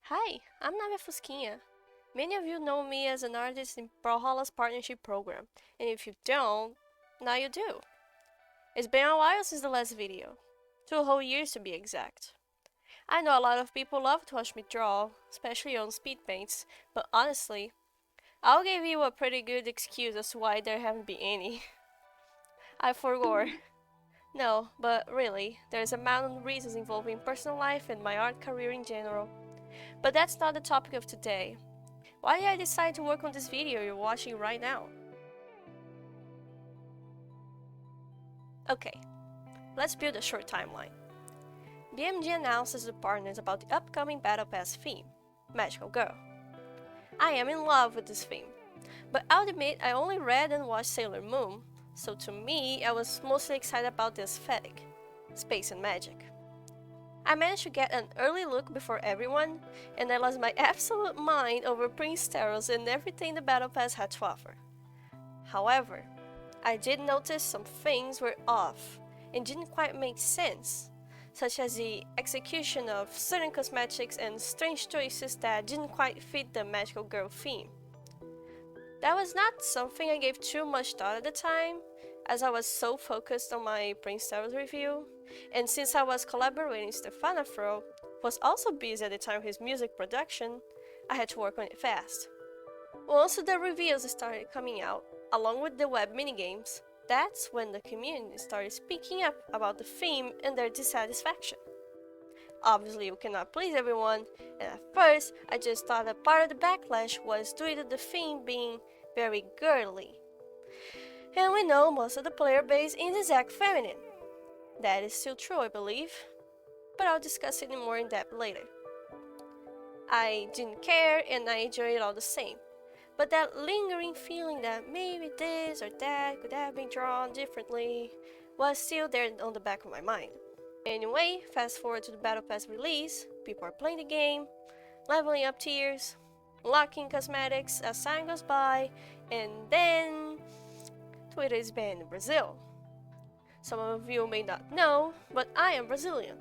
Hi, I'm Nave Fusquinha. Many of you know me as an artist in Brawlhalla's partnership program, and if you don't, now you do. It's been a while since the last video, 2 whole years to be exact. I know a lot of people love to watch me draw, especially on Speedpaints, but honestly, I'll give you a pretty good excuse as to why there haven't been any. I forgot. No, but really, there's a mountain of reasons involving personal life and my art career in general. But that's not the topic of today. Why did I decide to work on this video you're watching right now? Okay, let's build a short timeline. BMG announces to partners about the upcoming Battle Pass theme, Magical Girl. I am in love with this theme, but I'll admit I only read and watched Sailor Moon, so to me I was mostly excited about the aesthetic, space and magic. I managed to get an early look before everyone, and I lost my absolute mind over Prince Taros and everything the Battle Pass had to offer. However, I did notice some things were off and didn't quite make sense, such as the execution of certain cosmetics and strange choices that didn't quite fit the magical girl theme. That was not something I gave too much thought at the time, as I was so focused on my Prince Taros review, and since I was collaborating with Stephanafro, who was also busy at the time with his music production, I had to work on it fast. Once the reviews started coming out, along with the web minigames, that's when the community started speaking up about the theme and their dissatisfaction. Obviously, you cannot please everyone, and at first, I just thought that part of the backlash was due to the theme being very girly. And we know most of the player base is exact feminine. That is still true, I believe, but I'll discuss it more in depth later. I didn't care and I enjoyed it all the same, but that lingering feeling that maybe this or that could have been drawn differently was still there on the back of my mind. Anyway, fast forward to the Battle Pass release, people are playing the game, leveling up tiers, unlocking cosmetics as time goes by, and then Twitter is banned in Brazil. Some of you may not know, but I am Brazilian.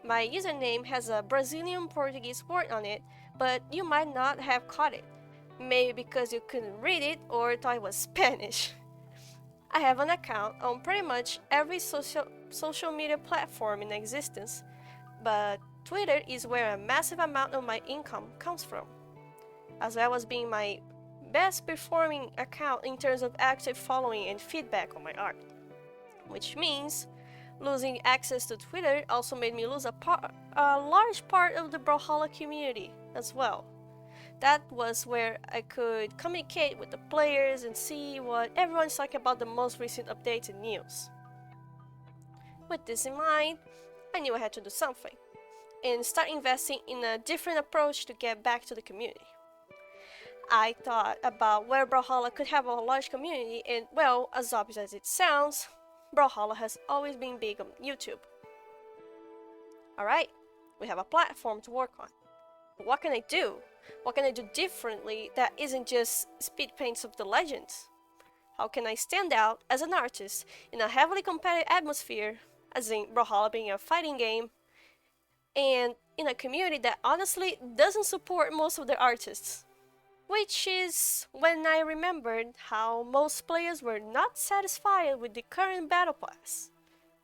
My username has a Brazilian Portuguese word on it, but you might not have caught it. Maybe because you couldn't read it or thought it was Spanish. I have an account on pretty much every social media platform in existence, but Twitter is where a massive amount of my income comes from, as well as being my best performing account in terms of active following and feedback on my art. Which means losing access to Twitter also made me lose a large part of the Brawlhalla community as well. That was where I could communicate with the players and see what everyone's talking about the most recent updates and news. With this in mind, I knew I had to do something, and start investing in a different approach to get back to the community. I thought about where Brawlhalla could have a large community, and well, as obvious as it sounds, Brawlhalla has always been big on YouTube. Alright, we have a platform to work on. But what can I do? What can I do differently that isn't just speed paints of the legends? How can I stand out as an artist in a heavily competitive atmosphere, as in Brawlhalla being a fighting game, and in a community that honestly doesn't support most of their artists? Which is when I remembered how most players were not satisfied with the current Battle Pass.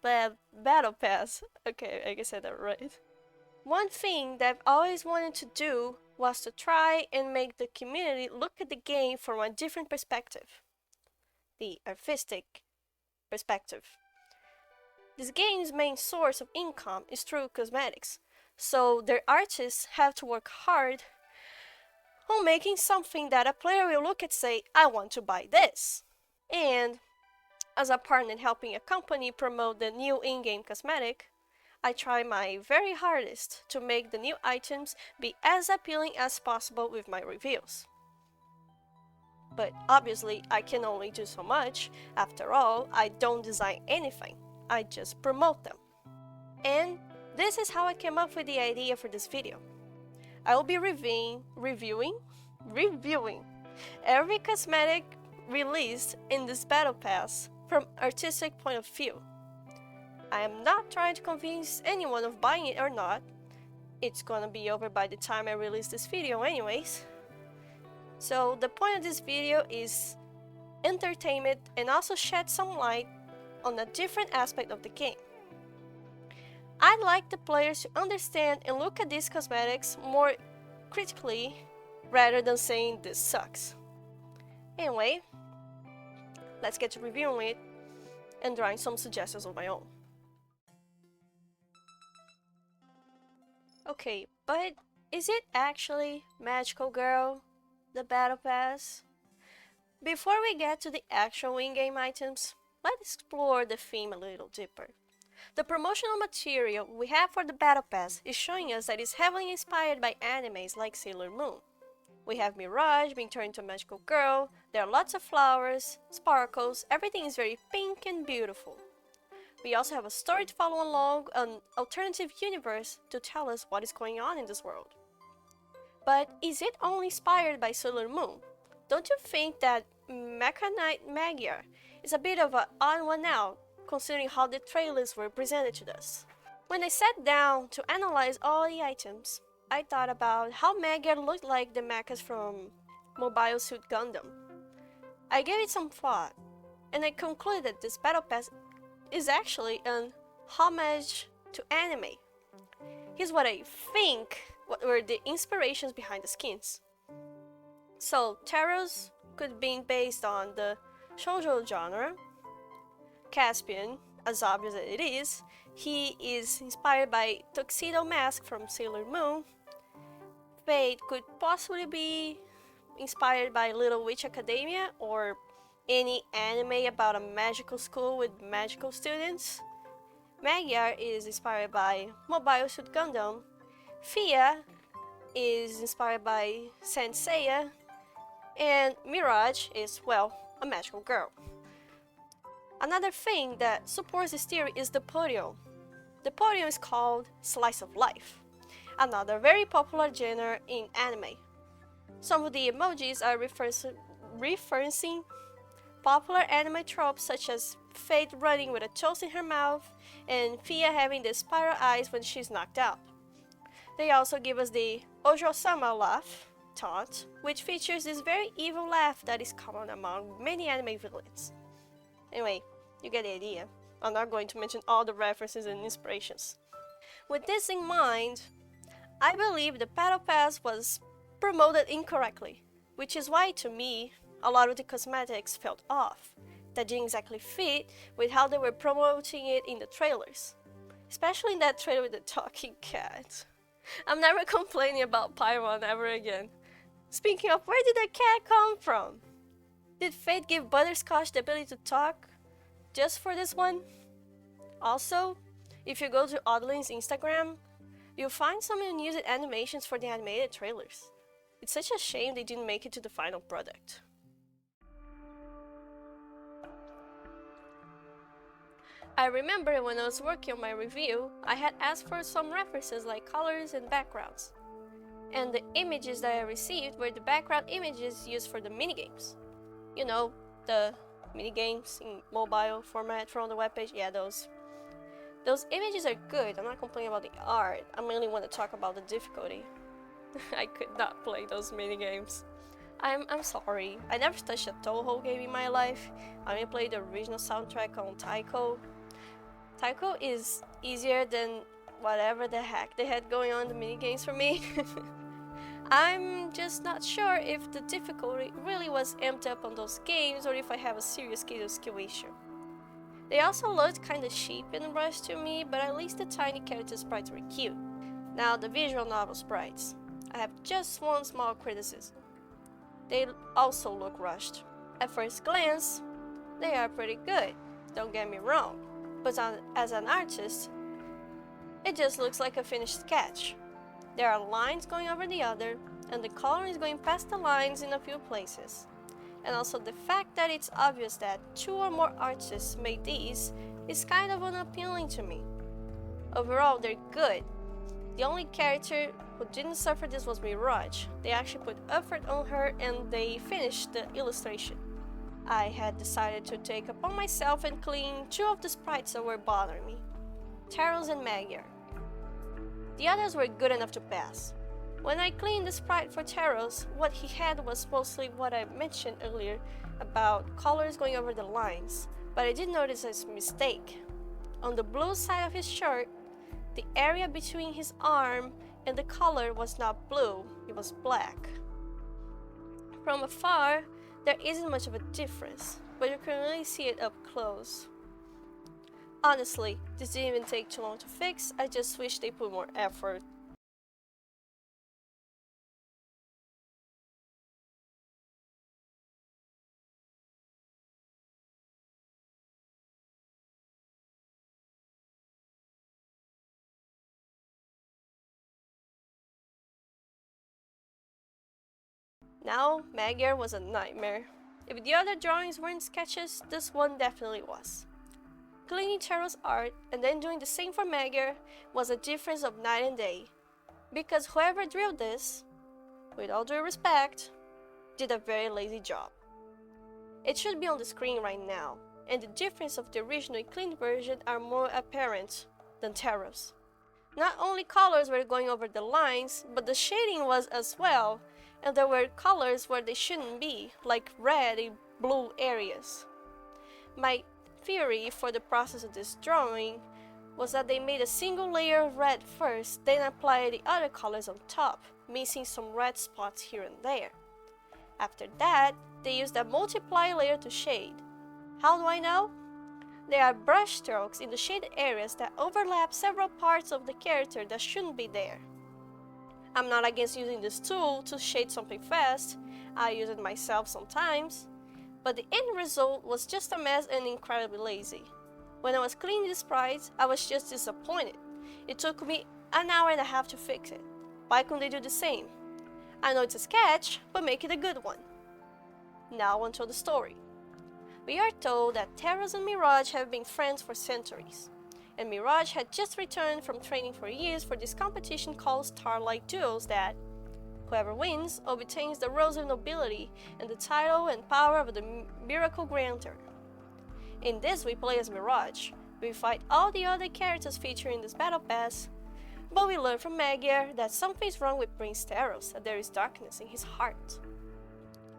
Battle Pass, okay, I guess I said that right. One thing that I've always wanted to do was to try and make the community look at the game from a different perspective. The artistic perspective. This game's main source of income is through cosmetics, so their artists have to work hard on making something that a player will look at and say, I want to buy this. And as a partner helping a company promote the new in-game cosmetic, I try my very hardest to make the new items be as appealing as possible with my reviews. But obviously I can only do so much. After all, I don't design anything, I just promote them. And this is how I came up with the idea for this video. I will be reviewing every cosmetic released in this Battle Pass from artistic point of view. I am not trying to convince anyone of buying it or not. it's gonna be over by the time I release this video anyways. So the point of this video is entertainment and also shed some light on a different aspect of the game. I'd like the players to understand and look at these cosmetics more critically rather than saying this sucks. Anyway, let's get to reviewing it and drawing some suggestions of my own. Okay, but is it actually Magical Girl, the Battle Pass? Before we get to the actual in-game items, let's explore the theme a little deeper. The promotional material we have for the Battle Pass is showing us that it's heavily inspired by animes like Sailor Moon. We have Mirage being turned into a magical girl, there are lots of flowers, sparkles, everything is very pink and beautiful. We also have a story to follow along, an alternative universe to tell us what is going on in this world. But is it only inspired by Sailor Moon? Don't you think that Mecha Knight Magyar is a bit of an odd one out, considering how the trailers were presented to us? When I sat down to analyze all the items, I thought about how Magyar looked like the mechas from Mobile Suit Gundam. I gave it some thought, and I concluded that this Battle Pass is actually an homage to anime. Here's what I think what were the inspirations behind the skins. So, Taros could be based on the shoujo genre. Caspian, as obvious as it is, he is inspired by Tuxedo Mask from Sailor Moon. Fate could possibly be inspired by Little Witch Academia or any anime about a magical school with magical students. Magyar is inspired by Mobile Suit Gundam. Fia is inspired by Saint Seiya. And Mirage is, well, a magical girl. Another thing that supports this theory is the podium. The podium is called Slice of Life, another very popular genre in anime. Some of the emojis are referencing popular anime tropes such as Fate running with a toast in her mouth and Fia having the spiral eyes when she's knocked out. They also give us the Ojo-sama laugh, taunt, which features this very evil laugh that is common among many anime villains. Anyway, you get the idea. I'm not going to mention all the references and inspirations. With this in mind, I believe the Battle Pass was promoted incorrectly, which is why, to me, a lot of the cosmetics felt off. That didn't exactly fit with how they were promoting it in the trailers. Especially in that trailer with the talking cat. I'm never complaining about Paimon ever again. Speaking of, where did that cat come from? Did Fate give Butterscotch the ability to talk just for this one? Also, if you go to Audeline's Instagram, you'll find some unused animations for the animated trailers. It's such a shame they didn't make it to the final product. I remember when I was working on my review, I had asked for some references like colors and backgrounds. And the images that I received were the background images used for the minigames. You know, the minigames in mobile format from the webpage, yeah, those. Those images are good, I'm not complaining about the art, I mainly want to talk about the difficulty. I could not play those minigames. I'm sorry, I never touched a Toho game in my life. I only played the original soundtrack on Taiko. Taiko is easier than whatever the heck they had going on in the minigames for me. I'm just not sure if the difficulty really was amped up on those games or if I have a serious skill issue. They also looked kinda cheap and rushed to me, but at least the tiny character sprites were cute. Now the visual novel sprites. I have just one small criticism. They also look rushed. At first glance, they are pretty good, don't get me wrong, but as an artist, it just looks like a finished sketch. There are lines going over the other, and the color is going past the lines in a few places. And also the fact that it's obvious that 2 or more artists made these is kind of unappealing to me. Overall, they're good. The only character who didn't suffer this was Mirage. They actually put effort on her and they finished the illustration. I had decided to take upon myself and clean 2 of the sprites that were bothering me, Taros and Magyar. The others were good enough to pass. When I cleaned the sprite for Taros, what he had was mostly what I mentioned earlier about colors going over the lines, but I did notice a mistake. On the blue side of his shirt, the area between his arm and the collar was not blue, it was black. From afar, there isn't much of a difference, but you can really see it up close. Honestly, this didn't even take too long to fix, I just wish they put more effort. Now, Magyar was a nightmare. If the other drawings weren't sketches, this one definitely was. Cleaning Taro's art and then doing the same for Magyar was a difference of night and day, because whoever drew this, with all due respect, did a very lazy job. It should be on the screen right now, and the difference of the original cleaned version are more apparent than Taro's. Not only colors were going over the lines, but the shading was as well, and there were colors where they shouldn't be, like red and blue areas. My theory for the process of this drawing was that they made a single layer of red first, then applied the other colors on top, missing some red spots here and there. After that, they used a multiply layer to shade. How do I know? There are brush strokes in the shaded areas that overlap several parts of the character that shouldn't be there. I'm not against using this tool to shade something fast, I use it myself sometimes, but the end result was just a mess and incredibly lazy. When I was cleaning the sprites, I was just disappointed. It took me an hour and a half to fix it. Why couldn't they do the same? I know it's a sketch, but make it a good one. Now onto the story. We are told that Taros and Mirage have been friends for centuries, and Mirage had just returned from training for years for this competition called Starlight Duels that, whoever wins, obtains the Rose of Nobility and the title and power of the Miracle Granter. In this we play as Mirage. We fight all the other characters featured in this battle pass, but we learn from Magyar that something's wrong with Prince Taros, that there is darkness in his heart.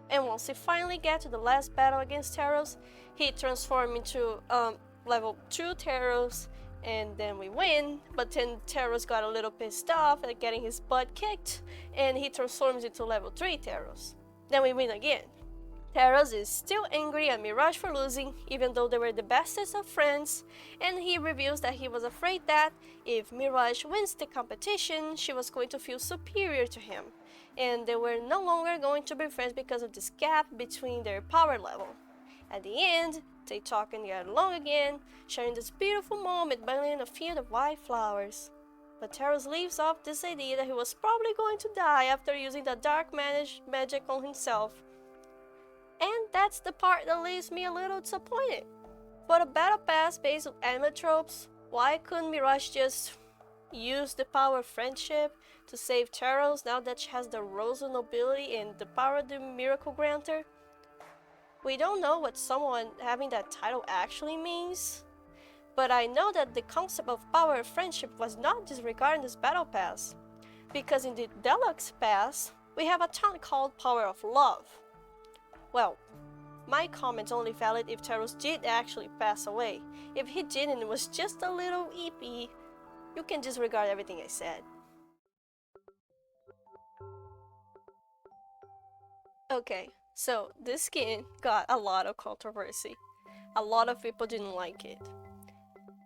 And once he finally gets to the last battle against Taros, he transforms into level 2 Taros, and then we win, but then Taros got a little pissed off at getting his butt kicked, and he transforms into level 3 Taros. Then we win again. Taros is still angry at Mirage for losing, even though they were the bestest of friends, and he reveals that he was afraid that if Mirage wins the competition, she was going to feel superior to him, and they were no longer going to be friends because of this gap between their power level. At the end, they talk and get along again, sharing this beautiful moment by in a field of white flowers. But Taros leaves off this idea that he was probably going to die after using the dark magic on himself. And that's the part that leaves me a little disappointed. For a battle pass based on anime tropes, why couldn't Mirage just use the power of friendship to save Taros now that she has the Rose of Nobility and the power of the Miracle Granter? We don't know what someone having that title actually means, but I know that the concept of power of friendship was not disregarded in this battle pass, because in the Deluxe Pass, we have a taunt called Power of Love. Well, my comment's only valid if Taros did actually pass away. If he didn't, it was just a little EP, you can disregard everything I said. Okay, so this skin got a lot of controversy. A lot of people didn't like it.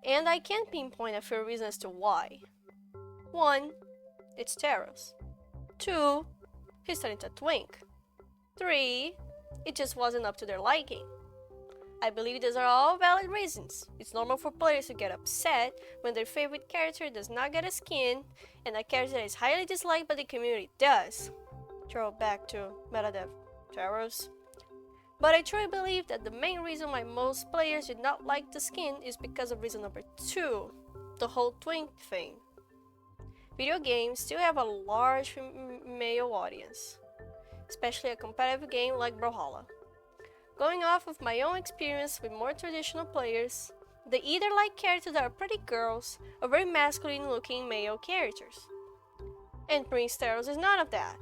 And I can't pinpoint a few reasons as to why. 1. It's Taros. 2. He's starting to twink. 3. It just wasn't up to their liking. I believe these are all valid reasons. It's normal for players to get upset when their favorite character does not get a skin, and a character that is highly disliked by the community does. Throw back to Metadev Taros. But I truly believe that the main reason why most players did not like the skin is because of reason number 2, the whole twink thing. Video games still have a large male audience, especially a competitive game like Brawlhalla. Going off of my own experience with more traditional players, They either like characters that are pretty girls or very masculine looking male characters. And Prince Teros is none of that.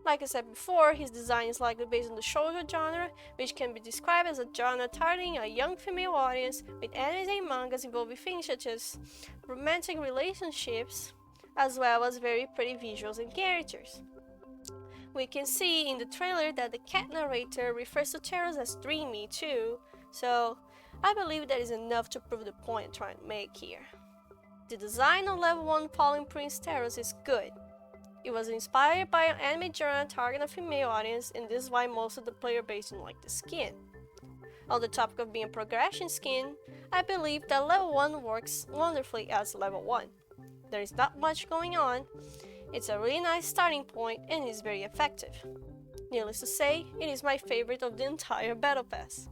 Like I said before, his design is likely based on the shoujo genre, which can be described as a genre targeting a young female audience with animes and mangas involving things such as romantic relationships, as well as very pretty visuals and characters. We can see in the trailer that the cat narrator refers to Teros as dreamy too, so I believe that is enough to prove the point I'm trying to make here. The design of level 1 Fallen Prince Teros is good. It was inspired by an anime genre targeting a female audience, and this is why most of the player base didn't like the skin. On the topic of being a progression skin, I believe that level 1 works wonderfully as level 1. There is not much going on, it's a really nice starting point and is very effective. Needless to say, it is my favorite of the entire Battle Pass.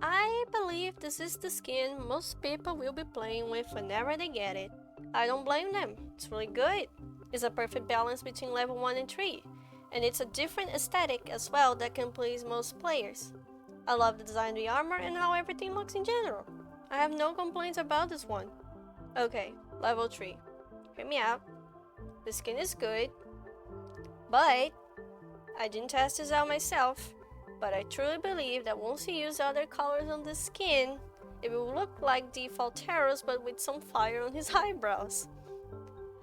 I believe this is the skin most people will be playing with whenever they get it. I don't blame them, it's really good. It's a perfect balance between level 1 and 3, and it's a different aesthetic as well that can please most players. I love the design of the armor and how everything looks in general. I have no complaints about this one. Okay, level 3. Hear me out. The skin is good, but I didn't test this out myself, but I truly believe that once you use other colors on the skin, it will look like default Teros but with some fire on his eyebrows.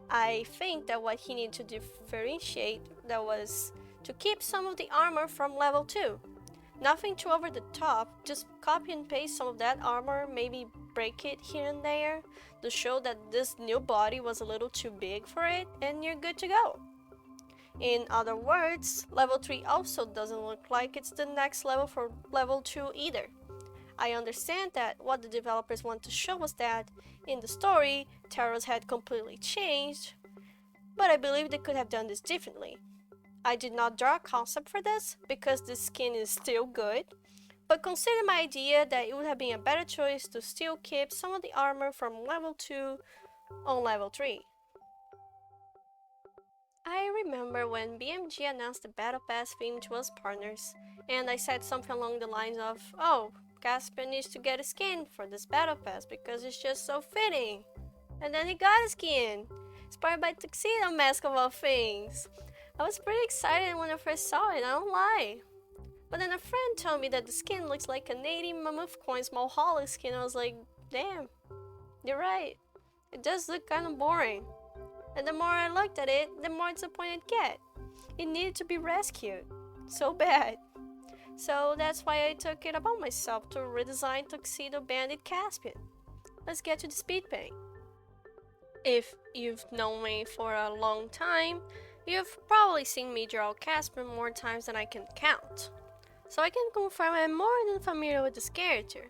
I think that what he needed to differentiate that was to keep some of the armor from level 2. Nothing too over the top, just copy and paste some of that armor, maybe break it here and there to show that this new body was a little too big for it, and you're good to go. In other words, level 3 also doesn't look like it's the next level for level 2 either. I understand that what the developers want to show was that, in the story, Teros had completely changed, but I believe they could have done this differently. I did not draw a concept for this, because the skin is still good, but consider my idea that it would have been a better choice to still keep some of the armor from level 2 on level 3. I remember when BMG announced the Battle Pass theme to us partners, and I said something along the lines of, "Oh, Caspian needs to get a skin for this Battle Pass because it's just so fitting." And then he got a skin, inspired by Tuxedo Mask of all things. I was pretty excited when I first saw it, I don't lie. But then a friend told me that the skin looks like a 80 Mammoth Coins Brawlhalla skin. I was like, damn, you're right. It does look kind of boring. And the more I looked at it, the more disappointed I'd get. It needed to be rescued. So bad. So that's why I took it upon myself to redesign Tuxedo Bandit Caspian. Let's get to the Speedpaint. If you've known me for a long time, you've probably seen me draw Caspian more times than I can count. So I can confirm I'm more than familiar with this character.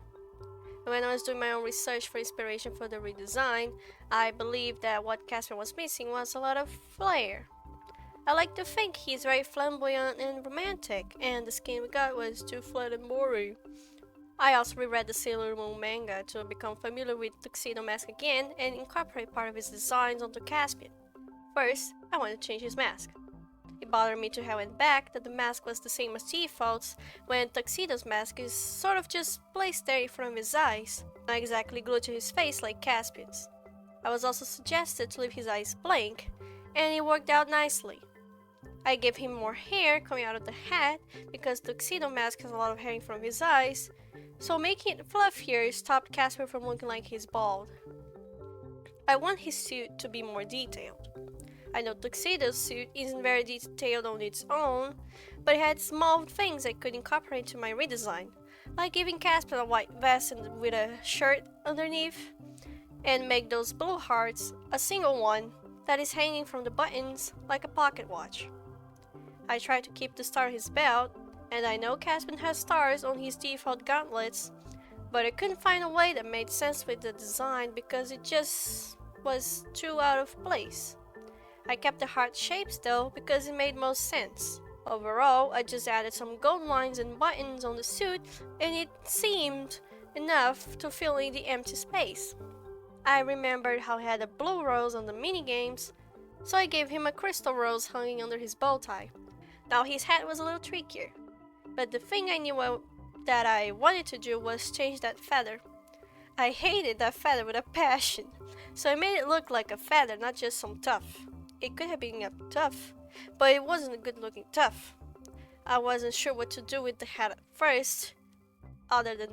When I was doing my own research for inspiration for the redesign, I believed that what Caspian was missing was a lot of flair. I like to think he's very flamboyant and romantic, and the skin we got was too flat and boring. I also reread the Sailor Moon manga to become familiar with Tuxedo Mask again and incorporate part of his designs onto Caspian. First, I wanted to change his mask. It bothered me to have it back that the mask was the same as defaults, when Tuxedo's mask is sort of just placed there in front of his eyes, not exactly glued to his face like Caspian's. I was also suggested to leave his eyes blank, and it worked out nicely. I gave him more hair coming out of the hat, because Tuxedo mask has a lot of hair in front of his eyes, so making it fluffier stopped Caspian from looking like he's bald. I want his suit to be more detailed. I know Tuxedo's suit isn't very detailed on its own, but it had small things I could incorporate into my redesign, like giving Caspian a white vest with a shirt underneath, and make those blue hearts a single one that is hanging from the buttons like a pocket watch. I tried to keep the star on his belt, and I know Caspian has stars on his default gauntlets, but I couldn't find a way that made sense with the design because it just was too out of place. I kept the heart shapes though because it made most sense. Overall, I just added some gold lines and buttons on the suit, and it seemed enough to fill in the empty space. I remembered how he had a blue rose on the minigames, so I gave him a crystal rose hanging under his bow tie. Now his hat was a little trickier, but the thing I knew that I wanted to do was change that feather. I hated that feather with a passion, so I made it look like a feather, not just some tuft. It could have been a tuft, but it wasn't a good looking tuft. I wasn't sure what to do with the hat at first, other than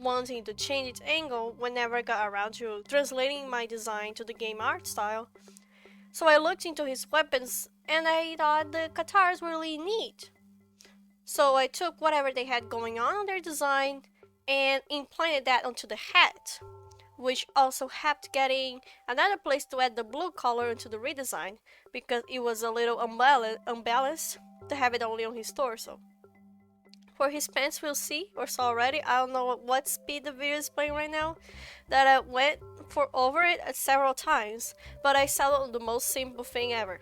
wanting to change its angle whenever I got around to translating my design to the game art style. So I looked into his weapons and I thought the katars were really neat. So I took whatever they had going on their design and implanted that onto the hat, which also helped getting another place to add the blue color into the redesign because it was a little unbalanced to have it only on his torso. For his pants, we'll see or saw already. I don't know what speed the video is playing right now, that I went for over it several times, but I settled on the most simple thing ever.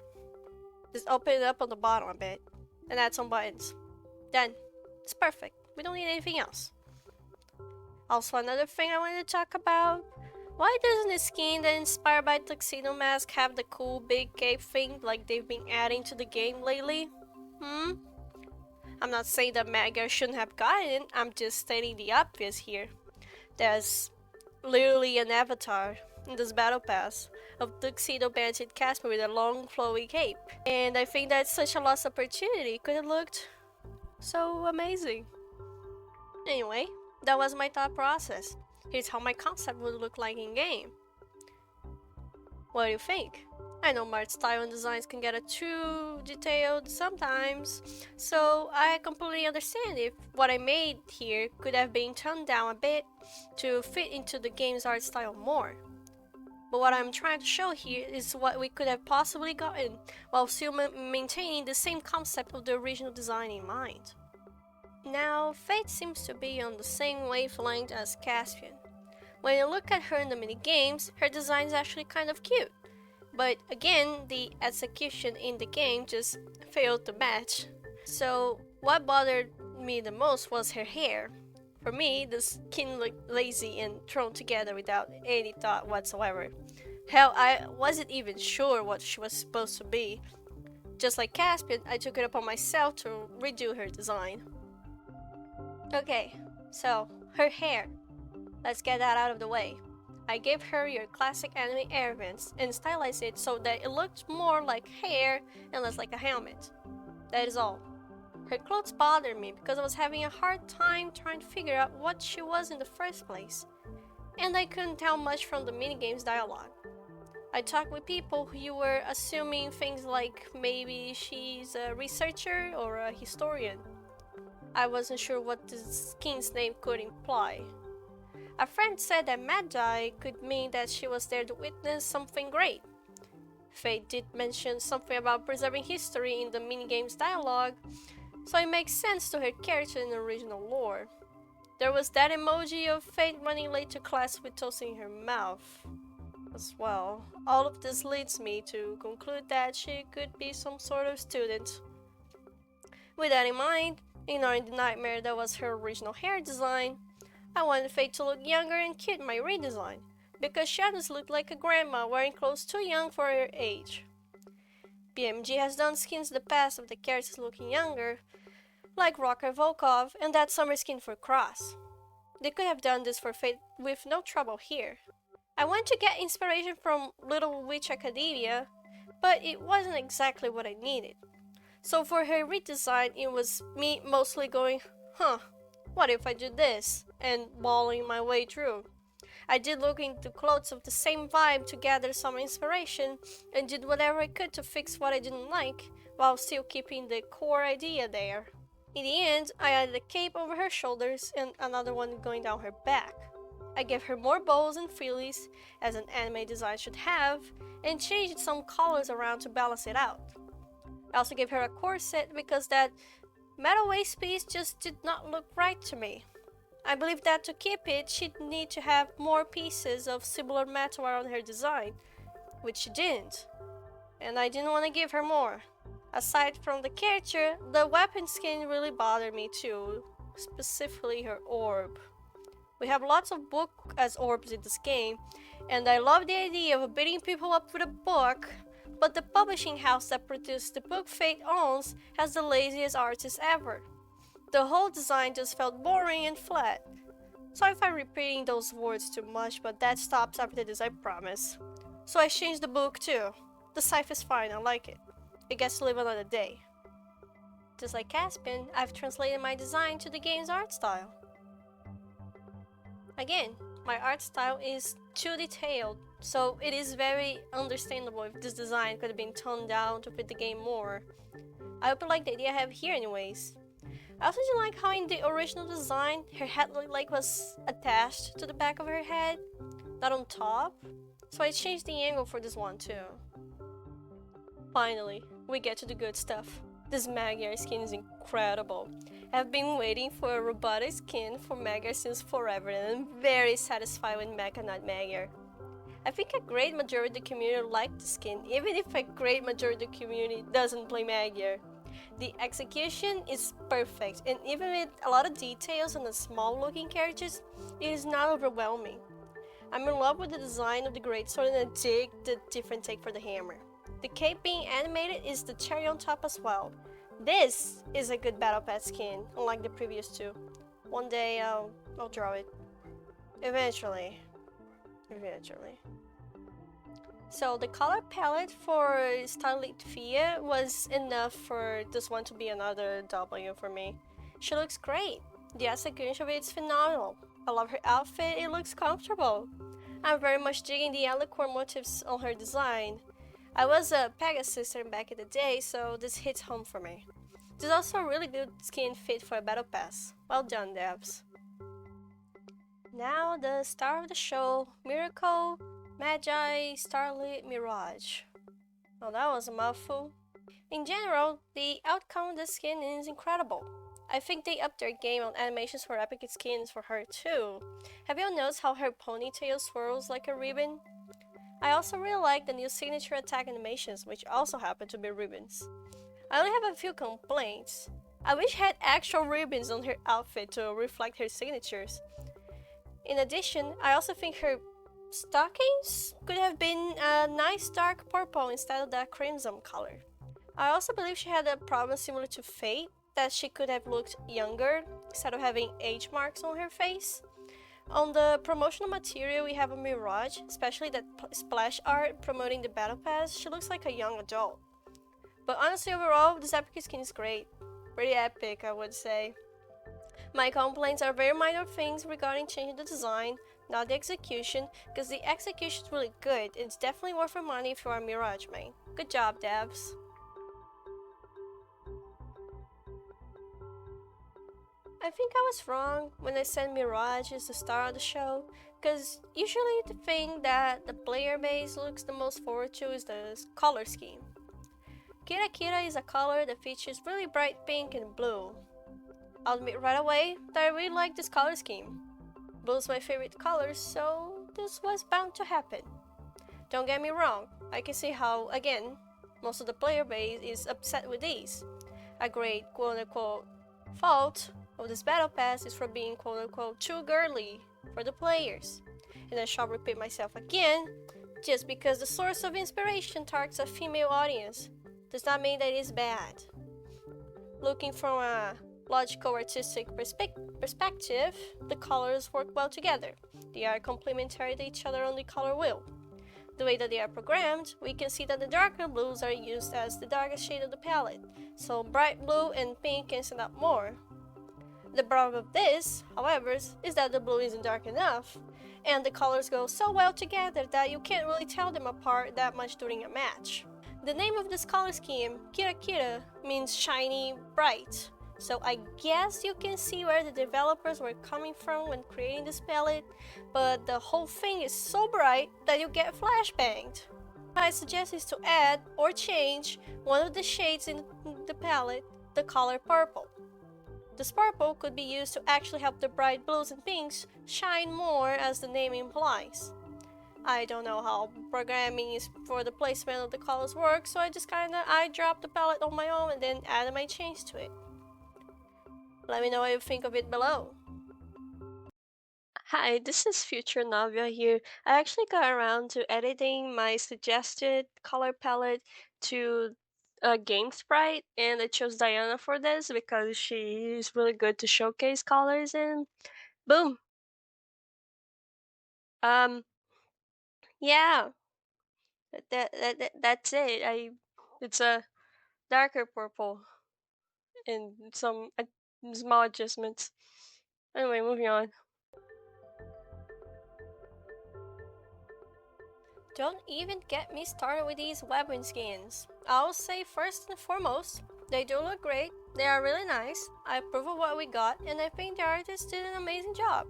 Just open it up on the bottom a bit and add some buttons. Then it's perfect. We don't need anything else. Also, another thing I wanted to talk about. Why doesn't the skin that inspired by Tuxedo Mask have the cool big cape thing like they've been adding to the game lately? I'm not saying that Mega shouldn't have gotten it, I'm just stating the obvious here. There's literally an avatar in this battle pass of Tuxedo Bandit Casper with a long flowy cape. And I think that's such a lost opportunity. Could have looked so amazing. Anyway, that was my thought process. Here's how my concept would look like in game. What do you think? I know my style and designs can get too detailed sometimes, so I completely understand if what I made here could have been toned down a bit to fit into the game's art style more. But what I'm trying to show here is what we could have possibly gotten while still maintaining the same concept of the original design in mind. Now, Fate seems to be on the same wavelength as Caspian. When you look at her in the minigames, her design is actually kind of cute. But again, the execution in the game just failed to match. So what bothered me the most was her hair. For me, the skin looked lazy and thrown together without any thought whatsoever. Hell, I wasn't even sure what she was supposed to be. Just like Caspian, I took it upon myself to redo her design. Okay, so her hair. Let's get that out of the way. I gave her your classic anime air vents and stylized it so that it looked more like hair and less like a helmet. That is all. Her clothes bothered me because I was having a hard time trying to figure out what she was in the first place, and I couldn't tell much from the minigame's dialogue. I talked with people who were assuming things like maybe she's a researcher or a historian. I wasn't sure what the skin's name could imply. A friend said that Magi could mean that she was there to witness something great. Fate did mention something about preserving history in the minigame's dialogue, so it makes sense to her character in the original lore. There was that emoji of Fate running late to class with toast in her mouth as well. All of this leads me to conclude that she could be some sort of student. With that in mind, ignoring the nightmare that was her original hair design, I wanted Fate to look younger and cute in my redesign, because she honestly looked like a grandma wearing clothes too young for her age. BMG has done skins in the past of the characters looking younger, like Rocker Volkov and that summer skin for Cross. They could have done this for Fate with no trouble here. I went to get inspiration from Little Witch Academia, but it wasn't exactly what I needed. So for her redesign, it was me mostly going, what if I do this? And balling my way through. I did look into clothes of the same vibe to gather some inspiration, and did whatever I could to fix what I didn't like, while still keeping the core idea there. In the end, I added a cape over her shoulders and another one going down her back. I gave her more bows and frillies, as an anime design should have, and changed some colors around to balance it out. I also gave her a corset because that metal waist piece just did not look right to me. I believe that to keep it, she'd need to have more pieces of similar metal around her design, which she didn't, and I didn't want to give her more. Aside from the character, the weapon skin really bothered me too, specifically her orb. We have lots of book as orbs in this game, and I love the idea of beating people up with a book, but the publishing house that produced the book Fate owns has the laziest artist ever. The whole design just felt boring and flat. Sorry if I'm repeating those words too much, but that stops after this, I promise. So I changed the book too. The scythe is fine, I like it. It gets to live another day. Just like Caspian, I've translated my design to the game's art style. Again, my art style is too detailed, so it is very understandable if this design could have been toned down to fit the game more. I hope you like the idea I have here anyways. I also didn't like how in the original design, her head looked like was attached to the back of her head, not on top, so I changed the angle for this one too. Finally, we get to the good stuff. This Magyar skin is incredible. I've been waiting for a robotic skin for Magyar since forever, and I'm very satisfied with Mecha Not Magyar. I think a great majority of the community liked the skin, even if a great majority of the community doesn't play Magyar. The execution is perfect, and even with a lot of details on the small looking characters, it is not overwhelming. I'm in love with the design of the greatsword and I dig the different take for the hammer. The cape being animated is the cherry on top as well. This is a good Battle Pass skin, unlike the previous two. One day I'll draw it. Eventually. So the color palette for Starlit Fia was enough for this one to be another W for me. She looks great. The execution of it is phenomenal. I love her outfit, it looks comfortable. I'm very much digging the alicorn motifs on her design. I was a Pegasus sister back in the day, so this hits home for me. This is also a really good skin fit for a Battle Pass. Well done, devs. Now the star of the show, Miracle Magi Starlit Mirage. Well, that was a mouthful. In general, the outcome of the skin is incredible. I think they upped their game on animations for epic skins for her too. Have you noticed how her ponytail swirls like a ribbon? I also really like the new signature attack animations, which also happen to be ribbons. I only have a few complaints. I wish she had actual ribbons on her outfit to reflect her signatures. In addition, I also think her stockings could have been a nice dark purple instead of that crimson color. I also believe she had a problem similar to Fate, that she could have looked younger instead of having age marks on her face. On the promotional material, we have a Mirage, especially that splash art promoting the Battle Pass. She looks like a young adult. But honestly, overall, this epic skin is great. Pretty epic, I would say. My complaints are very minor things regarding changing the design, not the execution, because the execution is really good. It's definitely worth your money if you are a Mirage main. Good job, devs. I think I was wrong when I said Mirage is the star of the show, because usually the thing that the player base looks the most forward to is the color scheme. Kira Kira is a color that features really bright pink and blue. I'll admit right away that I really like this color scheme. Blue is my favorite color, so this was bound to happen. Don't get me wrong, I can see how, again, most of the player base is upset with these. A great quote-unquote fault of this battle pass is for being quote-unquote too girly for the players. And I shall repeat myself again, just because the source of inspiration targets a female audience does not mean that it is bad. Looking from a logical artistic perspective, the colors work well together. They are complementary to each other on the color wheel. The way that they are programmed, we can see that the darker blues are used as the darkest shade of the palette, so bright blue and pink can stand out more. The problem of this, however, is that the blue isn't dark enough, and the colors go so well together that you can't really tell them apart that much during a match. The name of this color scheme, Kira Kira, means shiny, bright. So I guess you can see where the developers were coming from when creating this palette, but the whole thing is so bright that you get flashbanged. What I suggest is to add or change one of the shades in the palette, the color purple. This purple could be used to actually help the bright blues and pinks shine more, as the name implies. I don't know how programming is for the placement of the colors works, so I dropped the palette on my own and then added my change to it. Let me know what you think of it below. Hi, this is Future Navia here. I actually got around to editing my suggested color palette to a game sprite, and I chose Diana for this because she is really good to showcase colors, and boom. Um, yeah, that's it. It's a darker purple and some small adjustments. Anyway, moving on. Don't even get me started with these weapon skins. I'll say first and foremost, they do look great, they are really nice, I approve of what we got, and I think the artist did an amazing job.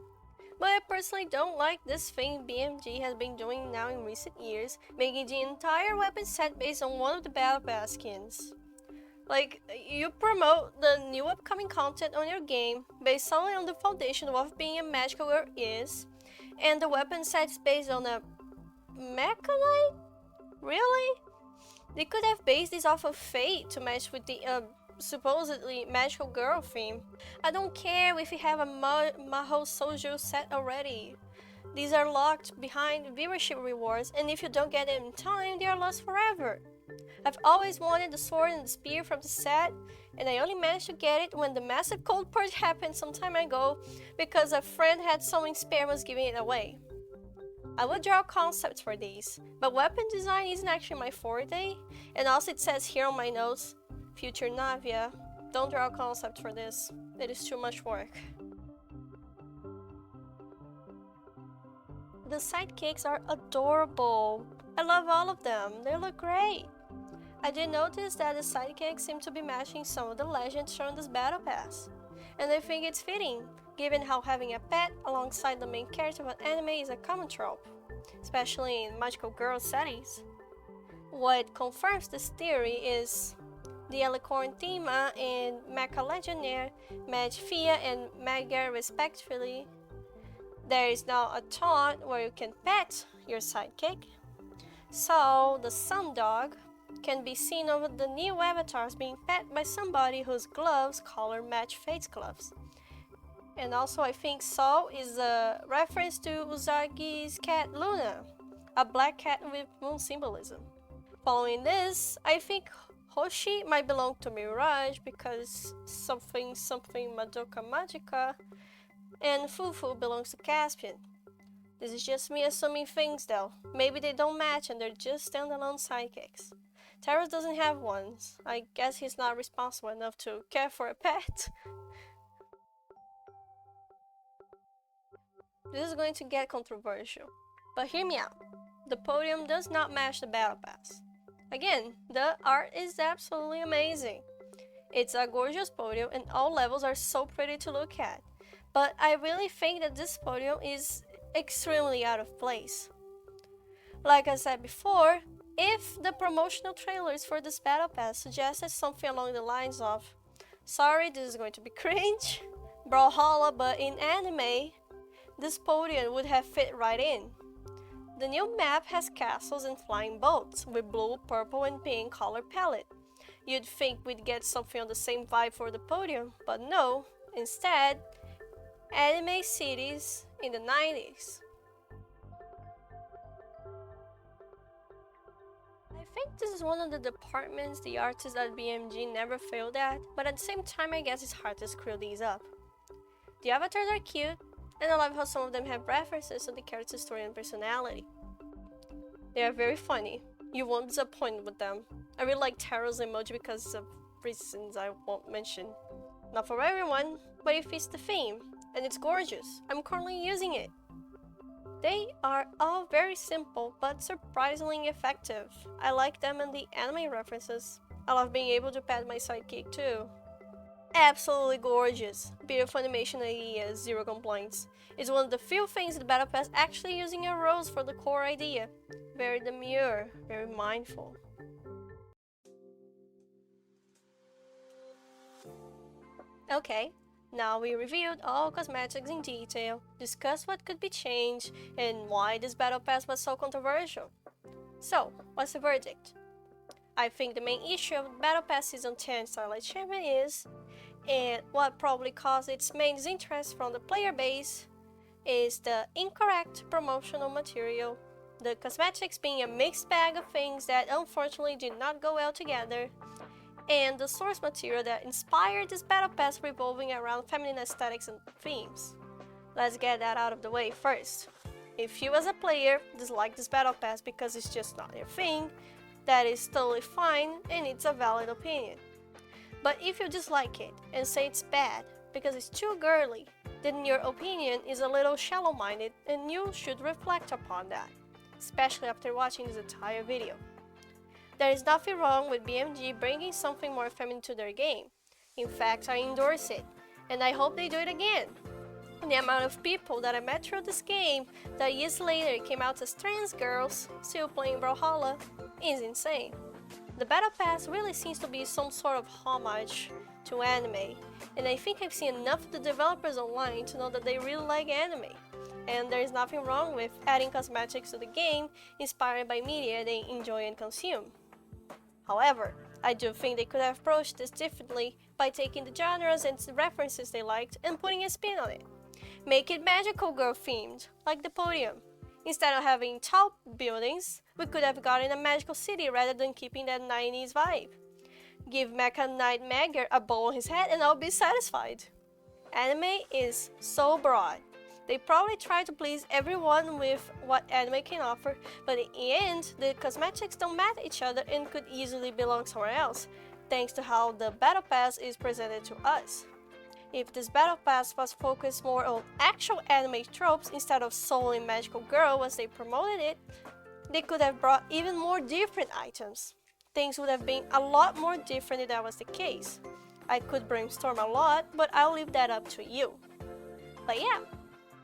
But I personally don't like this thing BMG has been doing now in recent years, making the entire weapon set based on one of the Battle Pass skins. Like, you promote the new upcoming content on your game based solely on the foundation of what being a magical girl is, and the weapon set is based on a mechanite? Really? They could have based this off of Fate to match with the supposedly magical girl theme. I don't care if you have a Maho Sojo set already. These are locked behind viewership rewards, and if you don't get them in time, they are lost forever. I've always wanted the sword and the spear from the set, and I only managed to get it when the massive cold purge happened some time ago because a friend had something spare and was giving it away. I would draw concepts for these, but weapon design isn't actually my forte, and also it says here on my notes, Future Navia, don't draw concepts for this, it is too much work. The sidekicks are adorable. I love all of them, they look great. I did notice that the sidekicks seem to be matching some of the legends shown in this battle pass, and I think it's fitting, given how having a pet alongside the main character of an anime is a common trope, especially in magical girl settings. What confirms this theory is the Alicorn Thema and Mecha Legionnaire match Fia and Magyar respectively. There is now a taunt where you can pet your sidekick, so the Sun Dog can be seen over the new avatars being pet by somebody whose gloves color match Fate's gloves. And also I think Sol is a reference to Uzagi's cat Luna, a black cat with moon symbolism. Following this, I think Hoshi might belong to Mirage because something Madoka Magica, and Fufu belongs to Caspian. This is just me assuming things though. Maybe they don't match and they're just standalone sidekicks. Taros doesn't have one. I guess he's not responsible enough to care for a pet. This is going to get controversial, but hear me out. The podium does not match the battle pass. Again, the art is absolutely amazing. It's a gorgeous podium and all levels are so pretty to look at, but I really think that this podium is extremely out of place. Like I said before, if the promotional trailers for this battle pass suggested something along the lines of, sorry, this is going to be cringe, Brawlhalla, but in anime, this podium would have fit right in. The new map has castles and flying boats with blue, purple, and pink color palette. You'd think we'd get something on the same vibe for the podium, but no, instead, anime cities in the 90s. I think this is one of the departments the artists at BMG never failed at, but at the same time I guess it's hard to screw these up. The avatars are cute, and I love how some of them have references to the character's story and personality. They are very funny, you won't disappoint with them. I really like Taro's emoji because of reasons I won't mention. Not for everyone, but it fits the theme, and it's gorgeous. I'm currently using it. They are all very simple, but surprisingly effective. I like them and the anime references. I love being able to pet my sidekick too. Absolutely gorgeous. Beautiful animation idea, zero complaints. It's one of the few things in the Battle Pass actually using a rose for the core idea. Very demure, very mindful. Okay, now we reviewed all cosmetics in detail, discussed what could be changed, and why this Battle Pass was so controversial. So, what's the verdict? I think the main issue of Battle Pass Season 10 Starlight Champion is, and what probably caused its main disinterest from the player base, is the incorrect promotional material, the cosmetics being a mixed bag of things that unfortunately did not go well together, and the source material that inspired this battle pass revolving around feminine aesthetics and themes. Let's get that out of the way first. If you as a player dislike this battle pass because it's just not your thing, that is totally fine and it's a valid opinion. But if you dislike it and say it's bad because it's too girly, then your opinion is a little shallow-minded and you should reflect upon that, especially after watching this entire video. There is nothing wrong with BMG bringing something more feminine to their game. In fact, I endorse it, and I hope they do it again. The amount of people that I met through this game that years later came out as trans girls still playing Brawlhalla is insane. The Battle Pass really seems to be some sort of homage to anime, and I think I've seen enough of the developers online to know that they really like anime. And there is nothing wrong with adding cosmetics to the game inspired by media they enjoy and consume. However, I do think they could have approached this differently by taking the genres and references they liked and putting a spin on it. Make it magical girl themed, like the podium. Instead of having tall buildings, we could have gotten a magical city rather than keeping that 90s vibe. Give Mecha Knight Megger a bow on his head and I'll be satisfied. Anime is so broad. They probably try to please everyone with what anime can offer, but in the end, the cosmetics don't match each other and could easily belong somewhere else, thanks to how the Battle Pass is presented to us. If this Battle Pass was focused more on actual anime tropes instead of solely magical girl as they promoted it, they could have brought even more different items. Things would have been a lot more different if that was the case. I could brainstorm a lot, but I'll leave that up to you. But yeah,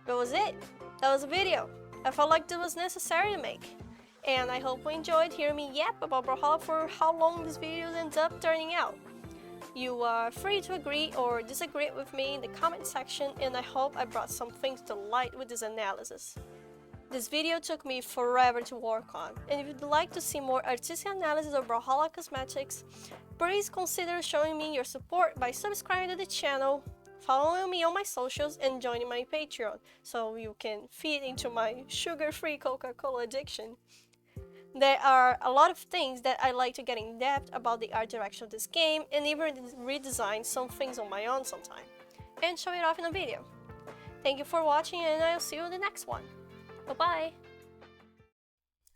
that was it. That was a video. I felt like this was necessary to make. And I hope you enjoyed hearing me yap about Brawlhalla for how long this video ends up turning out. You are free to agree or disagree with me in the comment section, and I hope I brought some things to light with this analysis. This video took me forever to work on, and if you'd like to see more artistic analysis of Brawlhalla cosmetics, please consider showing me your support by subscribing to the channel, following me on my socials, and joining my Patreon so you can feed into my sugar-free Coca-Cola addiction. There are a lot of things that I like to get in depth about the art direction of this game and even redesign some things on my own sometime and show it off in a video. Thank you for watching and I'll see you in the next one. Bye bye!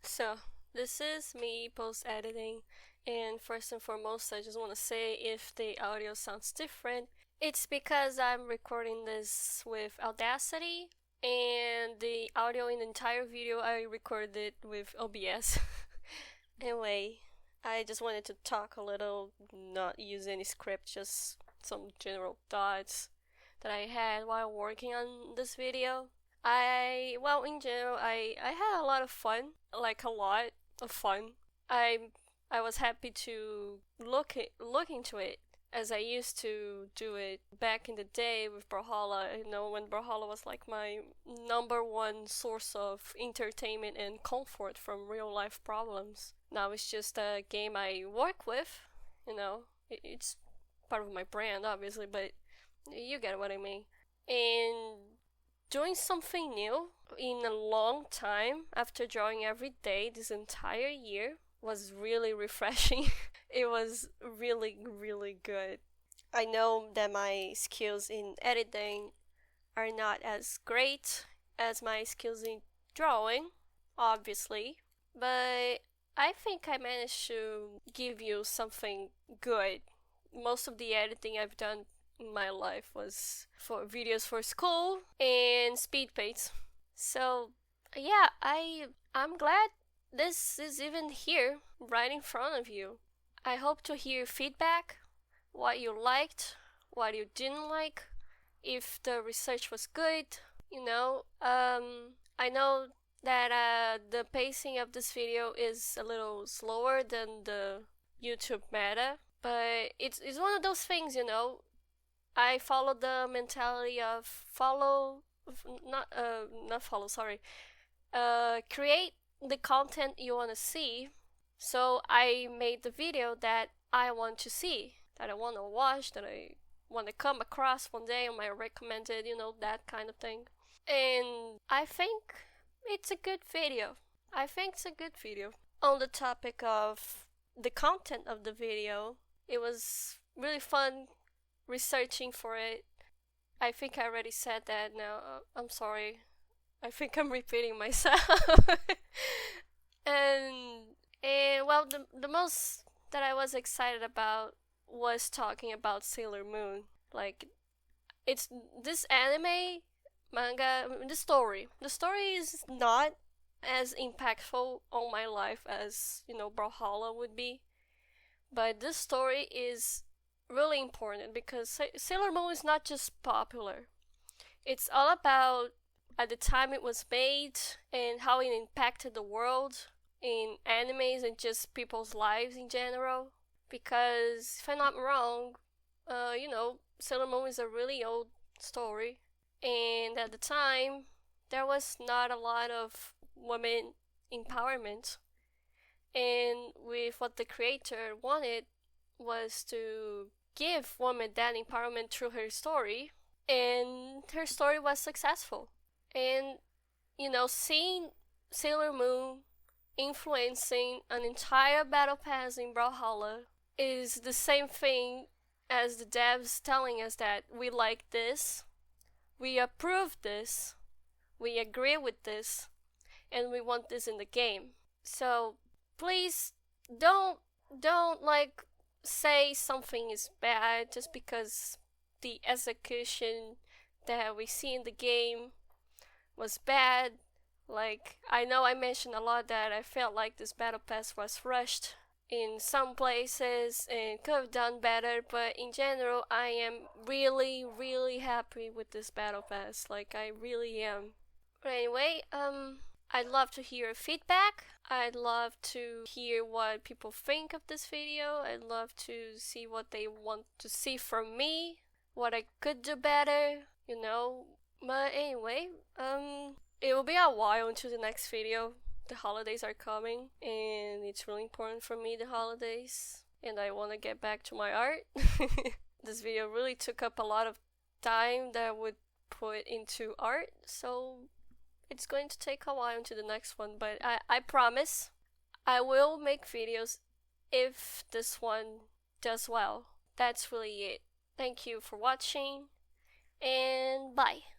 So, this is me post-editing, and first and foremost I just want to say if the audio sounds different, it's because I'm recording this with Audacity, and the audio in the entire video I recorded with OBS. Anyway, I just wanted to talk a little, not use any script, just some general thoughts that I had while working on this video. In general, I had a lot of fun, like a lot of fun. I was happy to look into it as I used to do it back in the day with Brawlhalla, when Brawlhalla was like my #1 source of entertainment and comfort from real life problems. Now it's just a game I work with, it's part of my brand obviously, but you get what I mean. And doing something new in a long time after drawing every day this entire year was really refreshing. It was really, really good. I know that my skills in editing are not as great as my skills in drawing, obviously, but I think I managed to give you something good. Most of the editing I've done in my life was for videos for school and Speedpaint. So yeah, I'm glad this is even here, right in front of you. I hope to hear feedback, what you liked, what you didn't like, if the research was good, I know that the pacing of this video is a little slower than the YouTube meta, but it's one of those things, I follow the mentality of create the content you want to see. So I made the video that I want to see, that I want to watch, that I want to come across one day on my recommended, that kind of thing. And I think it's a good video. On the topic of the content of the video, It was really fun researching for it. I think I already said that now. I'm sorry. I think I'm repeating myself. and and well, the most that I was excited about was talking about Sailor Moon. Like, it's this anime manga, the story. The story is not as impactful on my life as, Brawlhalla would be. But this story is really important because Sailor Moon is not just popular. It's all about at the time it was made and how it impacted the world in animes and just people's lives in general. Because if I'm not wrong, Sailor Moon is a really old story, and at the time there was not a lot of women empowerment. And with what the creator wanted was to give women that empowerment through her story, and her story was successful. And seeing Sailor Moon influencing an entire battle pass in Brawlhalla is the same thing as the devs telling us that we like this, we approve this, we agree with this, and we want this in the game. So please don't like say something is bad just because the execution that we see in the game was bad. Like, I know I mentioned a lot that I felt like this battle pass was rushed in some places and could have done better, but in general I am really, really happy with this battle pass. Like, I really am. But anyway, I'd love to hear feedback. I'd love to hear what people think of this video. I'd love to see what they want to see from me, what I could do better, But anyway, it will be a while until the next video. The holidays are coming, and it's really important for me, the holidays, and I want to get back to my art. This video really took up a lot of time that I would put into art, so it's going to take a while until the next one, but I promise I will make videos if this one does well. That's really it. Thank you for watching, and bye.